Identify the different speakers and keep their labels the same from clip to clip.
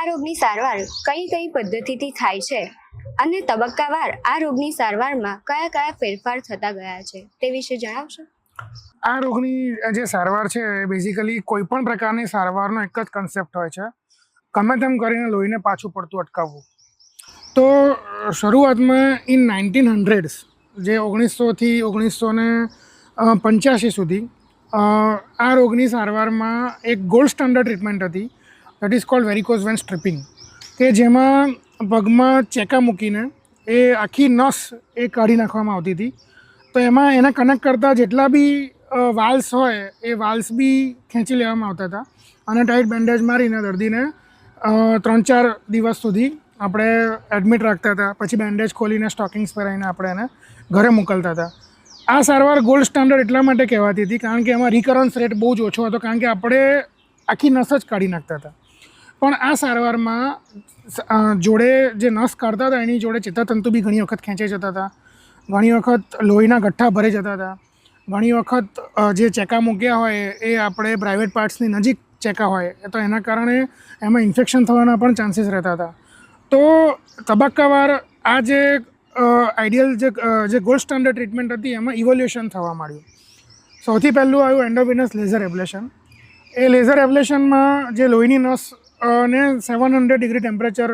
Speaker 1: રોગની સારવાર કઈ કઈ પદ્ધતિથી થાય છે અને તબક્કાવાર આ રોગની સારવારમાં કયા કયા ફેરફાર થતા ગયા છે તે વિશે જણાવશો?
Speaker 2: આ રોગની જે સારવાર છે બેઝિકલી કોઈ પણ પ્રકારની સારવારનો એક જ કન્સેપ્ટ હોય છે, ગમે તેમ કરીને લોહીને પાછું પડતું અટકાવવું. તો શરૂઆતમાં ઇન 1900s જે 1900થી 1985 સુધી આ રોગની સારવારમાં એક ગોલ્ડ સ્ટાન્ડર્ડ ટ્રીટમેન્ટ હતી, that is called varicose vein stripping, કે જેમાં પગમાં ચેકા મૂકીને એ આખી નસ એ કાઢી નાખવામાં આવતી હતી. તો એમાં એને કનેક્ટ કરતા જેટલા બી વાલ્સ હોય એ વાલ્સ બી ખેંચી લેવામાં આવતા હતા અને ટાઈટ બેન્ડેજ મારીને દર્દીને 3-4 દિવસ સુધી આપણે એડમિટ રાખતા હતા. પછી બેન્ડેજ ખોલીને સ્ટોકિંગ્સ પહેરાવીને આપણે એને ઘરે મોકલતા હતા. આ સારવાર ગોલ્ડ સ્ટાન્ડર્ડ એટલા માટે કહેવાતી હતી કારણ કે એમાં રિકરન્સ રેટ બહુ જ ઓછો હતો, કારણ કે આપણે આખી નસ જ કાઢી નાખતા હતા. પણ આ સારવારમાં જોડે જે નસ કાઢતા હતા એની જોડે ચેતાતંતુ બી ઘણી વખત ખેંચાઈ જતા હતા, ઘણી વખત લોહીના ગઠ્ઠા ભરાઈ જતા હતા, ઘણી વખત જે ચેકા મૂક્યા હોય એ આપણે પ્રાઇવેટ પાર્ટ્સની નજીક ચેકા હોય તો એના કારણે એમાં ઇન્ફેક્શન થવાના પણ ચાન્સીસ રહેતા હતા. તો તબક્કાવાર આ જે આઈડિયલ જે ગોલ્ડ સ્ટાન્ડર્ડ ટ્રીટમેન્ટ હતી એમાં ઇવોલ્યુશન થવા માંડ્યું. સૌથી પહેલું આવ્યું એન્ડોવિનસ લેઝર એબ્લેશન. એ લેઝર એબ્લેશનમાં જે લોહીની નસ ને 700 ડિગ્રી ટેમ્પરેચર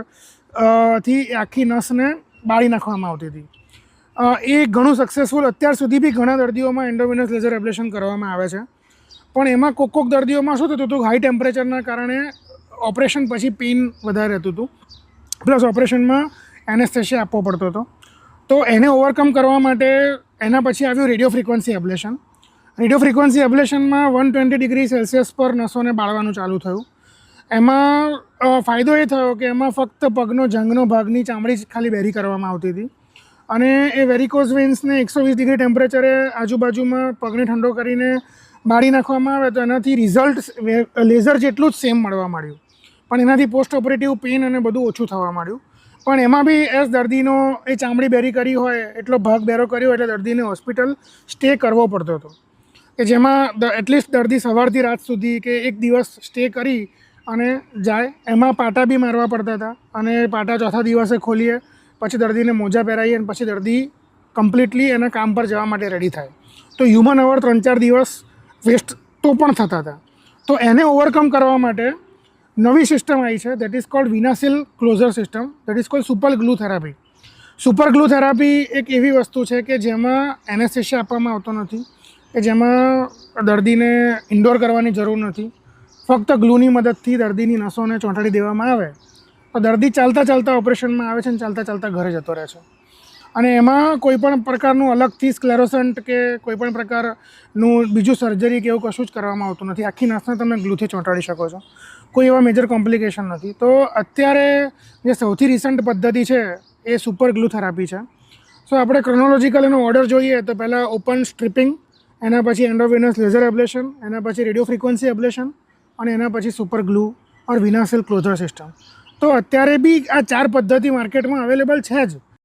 Speaker 2: થી આખી નસને બાળી નાખવામાં આવતી હતી. એ ઘણું સક્સેસફુલ અત્યાર સુધી બી ઘણા દર્દીઓમાં એન્ડોવિનસ લેઝર એબ્લેશન કરવામાં આવે છે. પણ એમાં કોક દર્દીઓમાં શું થતું હતું, હાઈ ટેમ્પરેચરના કારણે ઓપરેશન પછી પેઇન વધારે રહેતું હતું, પ્લસ ઓપરેશનમાં એનેસ્થેશિયા આપવો પડતો હતો. તો એને ઓવરકમ કરવા માટે એના પછી આવ્યું radio frequency ablation. Radio frequency એબ્લેશનમાં 120 ડિગ્રી સેલ્સિયસ પર નસોને બાળવાનું ચાલુ થયું. એમાં ફાયદો એ થયો કે એમાં ફક્ત પગનો જંગનો ભાગની ચામડી જ ખાલી બેરી કરવામાં આવતી હતી અને એ વેરિકોઝ વેન્સને 120 ડિગ્રી ટેમ્પરેચરે આજુબાજુમાં પગને ઠંડો કરીને બાળી નાખવામાં આવે તો એનાથી રિઝલ્ટ લેઝર જેટલું જ સેમ મળવા માંડ્યું, પણ એનાથી પોસ્ટ ઓપરેટિવ પેઇન અને બધું ઓછું થવા માંડ્યું. પણ એમાં બી એઝ દર્દીનો એ ચામડી બેરી કરી હોય એટલો ભાગ બેરો કર્યો એટલે દર્દીને હોસ્પિટલ સ્ટે કરવો પડતો હતો, કે જેમાં એટલીસ્ટ દર્દી સવારથી રાત સુધી કે એક દિવસ સ્ટે કરી અને જાય. એમાં પાટા બી મારવા પડતા હતા અને પાટા ચોથા દિવસે ખોલીએ, પછી દર્દીને મોજા પહેરાવીએ અને પછી દર્દી કમ્પ્લીટલી એના કામ પર જવા માટે રેડી થાય. તો હ્યુમન અવર 3-4 દિવસ વેસ્ટ તો પણ થતા હતા. તો એને ઓવરકમ કરવા માટે નવી સિસ્ટમ આવી છે, that is cold વિનાસિલ closure system, that is cold super glue therapy. Super glue therapy એક એવી વસ્તુ છે કે જેમાં એનેસ્થેશિયા આપવામાં આવતો નથી, કે જેમાં દર્દીને ઇન્ડોર કરવાની જરૂર નથી, ફક્ત ગ્લુની મદદથી દર્દીની નસોને ચોંટાડી દેવામાં આવે તો દર્દી ચાલતા ચાલતા ઓપરેશનમાં આવે છે અને ચાલતા ચાલતા ઘરે જતો રહે છે. અને એમાં કોઈપણ પ્રકારનું અલગથી સ્ક્લેરોસન્ટ કે કોઈપણ પ્રકારનું બીજું સર્જરી કે એવું કશું જ કરવામાં આવતું નથી. આખી નસને તમે ગ્લુથી ચોંટાડી શકો છો, કોઈ એવા મેજર કોમ્પ્લિકેશન નથી. તો અત્યારે જે સૌથી રિસન્ટ પદ્ધતિ છે એ સુપર ગ્લુ થેરાપી છે. સો આપણે ક્રોનોલોજીકલ એનો ઓર્ડર જોઈએ તો પહેલાં ઓપન સ્ટ્રિપિંગ, એના પછી એન્ડોવિનસ લેઝર એબ્લેશન, એના પછી રેડિયો ફ્રીક્વન્સી એબ્લેશન અને એના પછી સુપર ગ્લુ ઓર વિનાસિલ ક્લોઝર સિસ્ટમ. તો અત્યારે બી આ 4 પદ્ધતિ માર્કેટમાં અવેલેબલ છે જ.